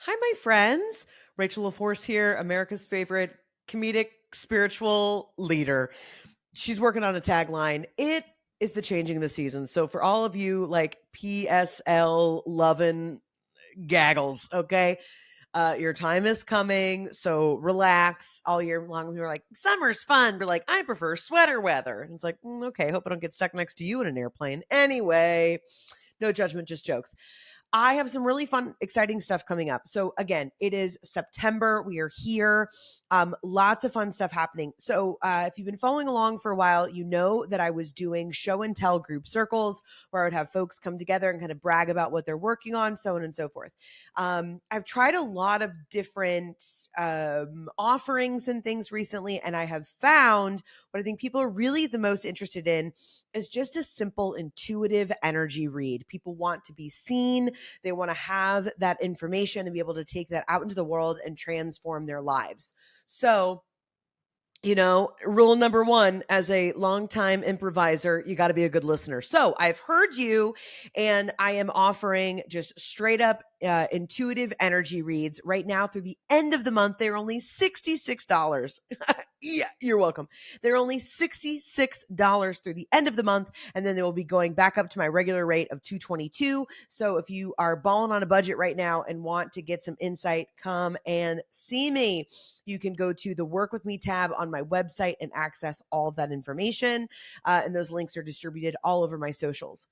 Hi, my friends. Rachel LaForce here, America's favorite comedic spiritual leader. She's working on a tagline. It is the changing of the season. So, for all of you like PSL loving gaggles, okay, your time is coming. So, relax all year long. We're like, summer's fun. We're like, I prefer sweater weather. And it's like, okay, hope I don't get stuck next to you in an airplane. Anyway, no judgment, just jokes. I have some really fun, exciting stuff coming up. So again, it is September. We are here. Lots of fun stuff happening. So if you've been following along for a while, you know that I was doing show and tell group circles where I would have folks come together and kind of brag about what they're working on, so on and so forth. I've tried a lot of different offerings and things recently, and I have found what I think people are really the most interested in is just a simple, intuitive energy read. People want to be seen. They want to have that information and be able to take that out into the world and transform their lives. So, rule number one as a longtime improviser, you got to be a good listener. So I've heard you, and I am offering just straight up intuitive energy reads right now through the end of the month. They're only $66. Yeah, you're welcome. They're only $66 through the end of the month, and then they will be going back up to my regular rate of $222. So if you are balling on a budget right now and want to get some insight, come and see me. You can go to the Work With Me tab on my website and access all of that information. And those links are distributed all over my socials.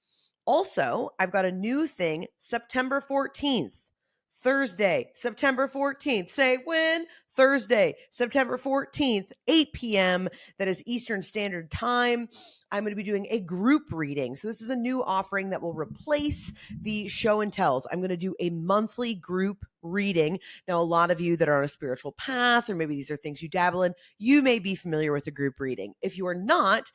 Also, I've got a new thing September 14th. Thursday, September 14th. Say when? Thursday, September 14th, 8 p.m. That is Eastern Standard Time. I'm going to be doing a group reading. So, this is a new offering that will replace the show and tells. I'm going to do a monthly group reading. Now, a lot of you that are on a spiritual path, or maybe these are things you dabble in, you may be familiar with a group reading. If you are not,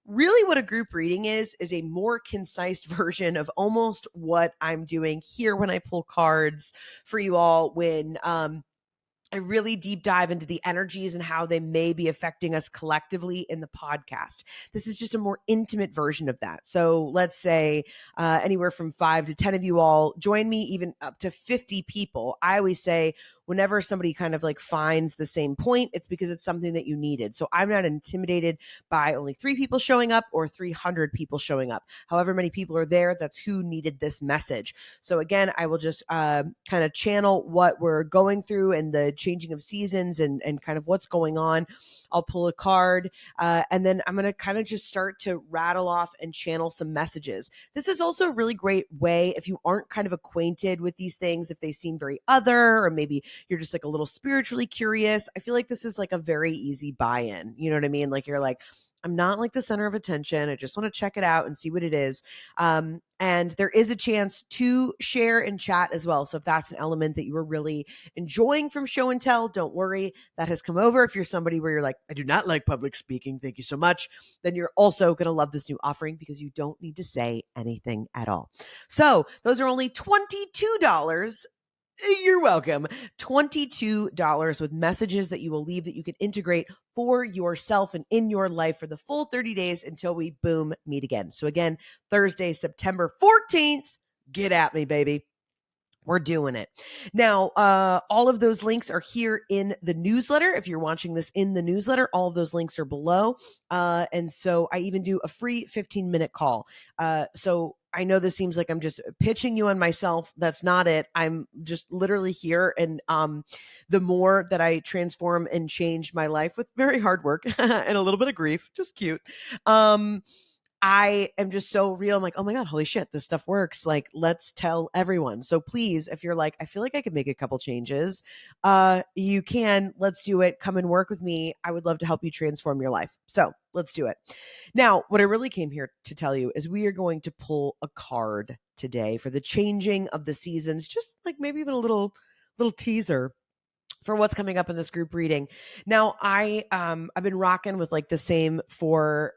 really what a group reading is a more concise version of almost what I'm doing here when I pull cards for you all when I really deep dive into the energies and how they may be affecting us collectively in the podcast. This is just a more intimate version of that. So let's say anywhere from 5 to 10 of you all join me, even up to 50 people. I always say whenever somebody kind of like finds the same point, it's because it's something that you needed. So I'm not intimidated by only 3 people showing up or 300 people showing up. However many people are there, that's who needed this message. So again, I will just kind of channel what we're going through and the changing of seasons and kind of what's going on. I'll pull a card and then I'm going to kind of just start to rattle off and channel some messages. This is also a really great way if you aren't kind of acquainted with these things, if they seem very other, or maybe you're just like a little spiritually curious. I feel like this is like a very easy buy-in. You know what I mean? Like you're like, I'm not like the center of attention. I just want to check it out and see what it is. And there is a chance to share and chat as well. So if that's an element that you were really enjoying from show and tell, don't worry. That has come over. If you're somebody where you're like, I do not like public speaking, thank you so much, then you're also going to love this new offering because you don't need to say anything at all. So those are only $22. You're welcome. $22 with messages that you will leave that you can integrate for yourself and in your life for the full 30 days until we boom meet again. So again, Thursday, September 14th, get at me, baby. We're doing it. Now, all of those links are here in the newsletter. If you're watching this in the newsletter, all of those links are below. And so I even do a free 15-minute call. So I know this seems like I'm just pitching you on myself. That's not it. I'm just literally here. And the more that I transform and change my life with very hard work and a little bit of grief, just cute. I am just so real. I'm like, oh my God, holy shit, this stuff works. Like, let's tell everyone. So please, if you're like, I feel like I could make a couple changes, you can. Let's do it. Come and work with me. I would love to help you transform your life. So let's do it. Now, what I really came here to tell you is we are going to pull a card today for the changing of the seasons, just like maybe even a little teaser for what's coming up in this group reading. Now, I've been rocking with like the same four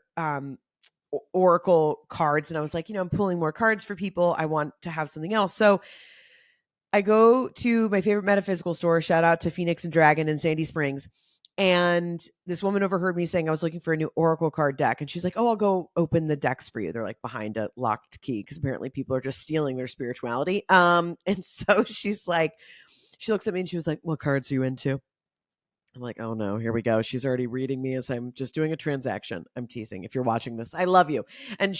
oracle cards, and I was like, I'm pulling more cards for people. I want to have something else. So I go to my favorite metaphysical store, shout out to Phoenix and Dragon in Sandy Springs. And this woman overheard me saying I was looking for a new oracle card deck. And she's like, oh, I'll go open the decks for you. They're like behind a locked key because apparently people are just stealing their spirituality. And so she's like, She looks at me and she was like, "What cards are you into?" I'm like, "Oh no, here we go." She's already reading me as I'm just doing a transaction. I'm teasing. If you're watching this, I love you. And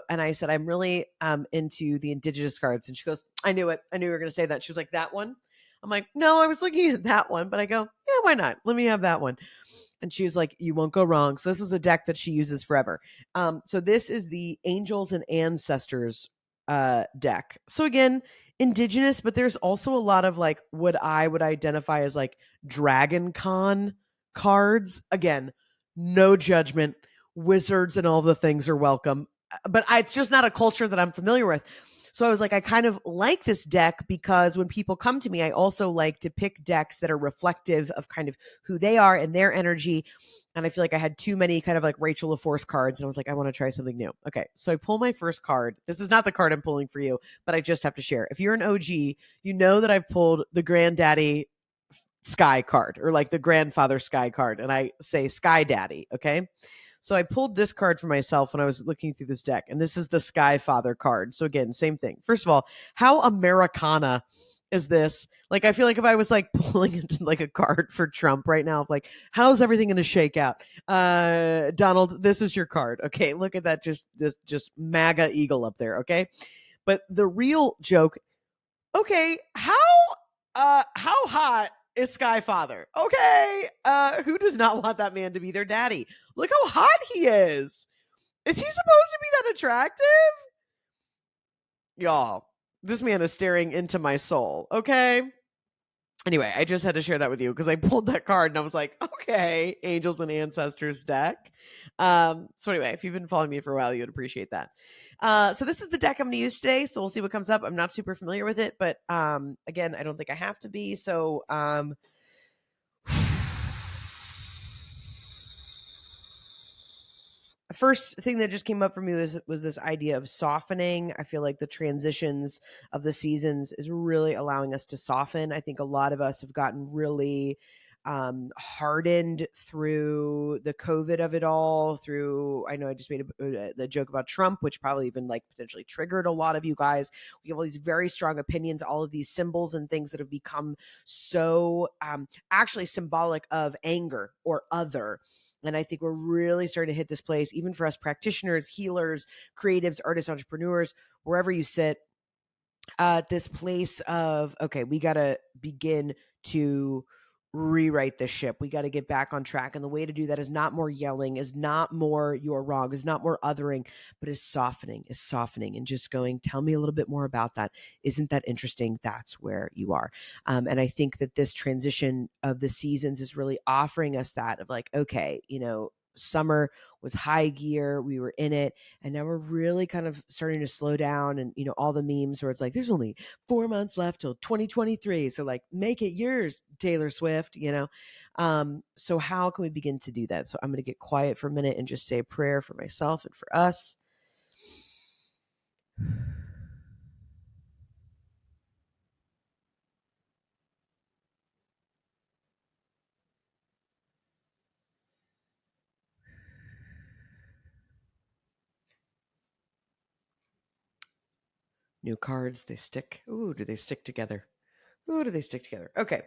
I said, "I'm really into the indigenous cards." And she goes, "I knew it. I knew you were going to say that." She was like, "That one?" I'm like, "No, I was looking at that one." But I go, "Yeah, why not? Let me have that one." And she was like, "You won't go wrong." So this was a deck that she uses forever. So this is the Angels and Ancestors deck. So again, indigenous, but there's also a lot of like what I would identify as like Dragon Con cards. Again, no judgment. Wizards and all the things are welcome, but it's just not a culture that I'm familiar with. So I was like, I kind of like this deck because when people come to me, I also like to pick decks that are reflective of kind of who they are and their energy. And I feel like I had too many kind of like Rachel LaForce cards. And I was like, I want to try something new. Okay. So I pull my first card. This is not the card I'm pulling for you, but I just have to share. If you're an OG, you know that I've pulled the Granddaddy Sky card or like the Grandfather Sky card. And I say Sky Daddy. Okay. So I pulled this card for myself when I was looking through this deck, and this is the Sky Father card. So again, same thing. First of all, how Americana is this? Like, I feel like if I was like pulling like a card for Trump right now, of like, how's everything going to shake out? Donald, this is your card. Okay, look at that, just MAGA eagle up there. Okay, but the real joke. Okay, how hot is Sky Father? Okay, who does not want that man to be their daddy? Look how hot he is. Is he supposed to be that attractive? Y'all, this man is staring into my soul. Okay. Anyway, I just had to share that with you because I pulled that card and I was like, okay, Angels and Ancestors deck. So anyway, if you've been following me for a while, you'd appreciate that. So this is the deck I'm going to use today. So we'll see what comes up. I'm not super familiar with it, but again, I don't think I have to be. So first thing that just came up for me was this idea of softening. I feel like the transitions of the seasons is really allowing us to soften. I think a lot of us have gotten really hardened through the COVID of it all. Through, I know I just made the joke about Trump, which probably even like potentially triggered a lot of you guys. We have all these very strong opinions, all of these symbols and things that have become so actually symbolic of anger or other. And I think we're really starting to hit this place, even for us practitioners, healers, creatives, artists, entrepreneurs, wherever you sit, this place of, okay, we got to begin to rewrite this ship. We got to get back on track. And the way to do that is not more yelling, is not more you're wrong, is not more othering, but is softening and just going, tell me a little bit more about that. Isn't that interesting? That's where you are. And I think that this transition of the seasons is really offering us that of like, okay, summer was high gear. We were in it. And now we're really kind of starting to slow down. And, all the memes where it's like, there's only 4 months left till 2023. So like, make it yours, Taylor Swift, So how can we begin to do that? So I'm going to get quiet for a minute and just say a prayer for myself and for us. New cards, they stick. Ooh, do they stick together? Ooh, do they stick together? Okay.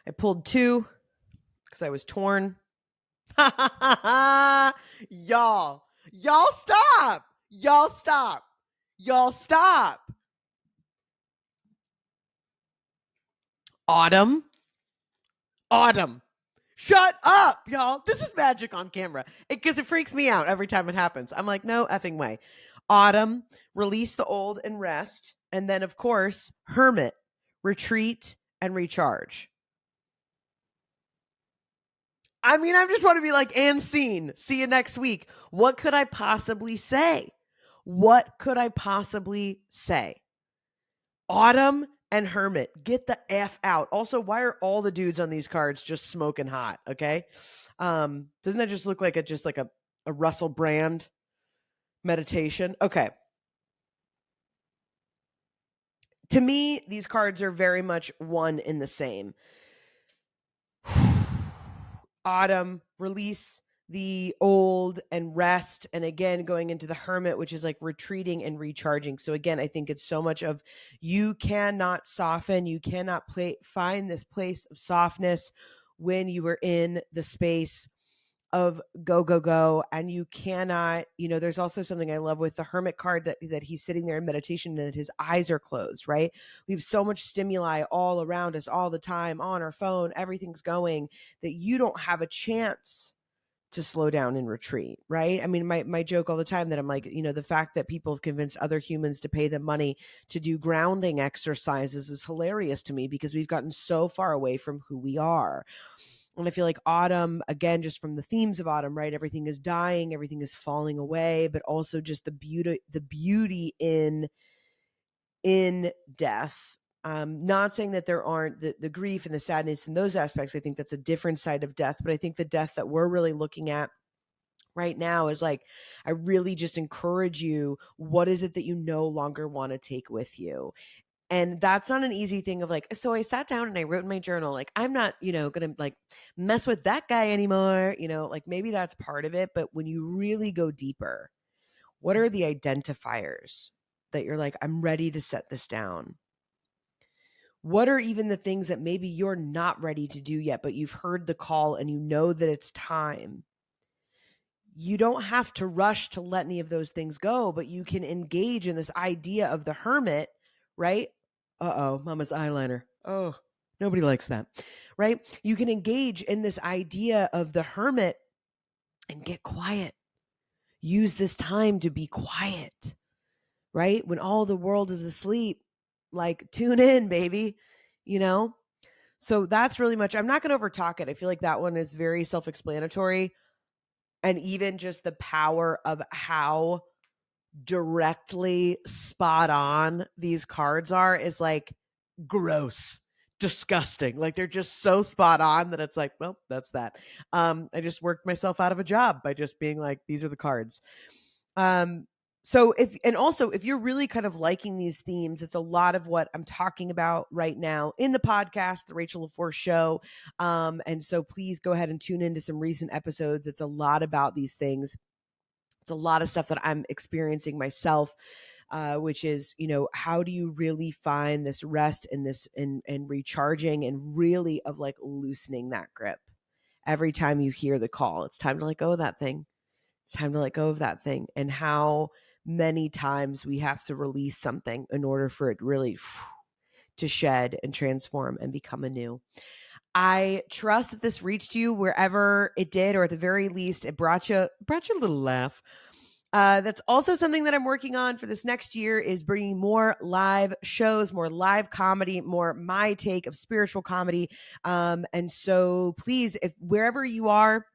I pulled 2 because I was torn. Y'all stop. Y'all stop. Y'all stop. Autumn. Shut up, y'all. This is magic on camera because it freaks me out every time it happens. I'm like, no effing way. Autumn, release the old and rest. And then, of course, hermit, retreat and recharge. I mean, I just want to be like, and scene. See you next week. What could I possibly say? Autumn and Hermit, get the F out. Also, why are all the dudes on these cards just smoking hot? Okay. Doesn't that just look like a Russell Brand meditation? Okay. To me, these cards are very much one in the same. Autumn, release the old and rest, and again going into the hermit, which is like retreating and recharging. So again, I think it's so much of, you cannot soften, you cannot find this place of softness when you are in the space of go go go. And you cannot, there's also something I love with the hermit card, that he's sitting there in meditation and his eyes are closed, right? We have so much stimuli all around us all the time, on our phone, everything's going, that you don't have a chance to slow down and retreat, right? I mean, my joke all the time that I'm like, the fact that people have convinced other humans to pay them money to do grounding exercises is hilarious to me, because we've gotten so far away from who we are. And I feel like autumn, again, just from the themes of autumn, right? Everything is dying, everything is falling away, but also just the beauty in death. Not saying that there aren't the grief and the sadness and those aspects. I think that's a different side of death. But I think the death that we're really looking at right now is like, I really just encourage you, what is it that you no longer want to take with you? And that's not an easy thing of like, so I sat down and I wrote in my journal, like, I'm not, going to like mess with that guy anymore, like maybe that's part of it. But when you really go deeper, what are the identifiers that you're like, I'm ready to set this down? What are even the things that maybe you're not ready to do yet, but you've heard the call and you know that it's time? You don't have to rush to let any of those things go, but you can engage in this idea of the hermit, right? Uh-oh, mama's eyeliner. Oh, nobody likes that, right? You can engage in this idea of the hermit and get quiet. Use this time to be quiet, right? When all the world is asleep, like, tune in, baby, So that's really much, I'm not going to overtalk it. I feel like that one is very self-explanatory. And even just the power of how directly spot on these cards are is like gross, disgusting. Like, they're just so spot on that it's like, well, that's that. I just worked myself out of a job by just being like, these are the cards. So if you're really kind of liking these themes, it's a lot of what I'm talking about right now in the podcast, the Rachel LaForce Show. And so please go ahead and tune into some recent episodes. It's a lot about these things. It's a lot of stuff that I'm experiencing myself, which is, how do you really find this rest and this and recharging, and really of like loosening that grip every time you hear the call. It's time to let go of that thing. It's time to let go of that thing. And how many times we have to release something in order for it really to shed and transform and become anew. I trust that this reached you wherever it did, or at the very least, it brought you a little laugh. That's also something that I'm working on for this next year, is bringing more live shows, more live comedy, more my take of spiritual comedy. And so please, if wherever you are,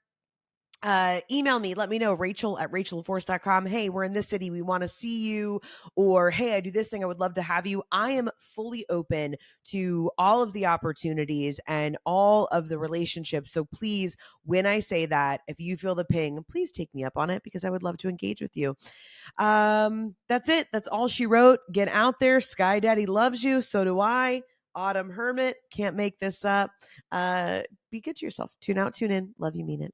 email me, let me know, Rachel@RachelLaForce.com. Hey, we're in this city, we want to see you. Or, hey, I do this thing, I would love to have you. I am fully open to all of the opportunities and all of the relationships. So please, when I say that, if you feel the ping, please take me up on it, because I would love to engage with you. That's it. That's all she wrote. Get out there. Sky Daddy loves you. So do I. Autumn Hermit. Can't make this up. Be good to yourself. Tune out, tune in. Love you, mean it.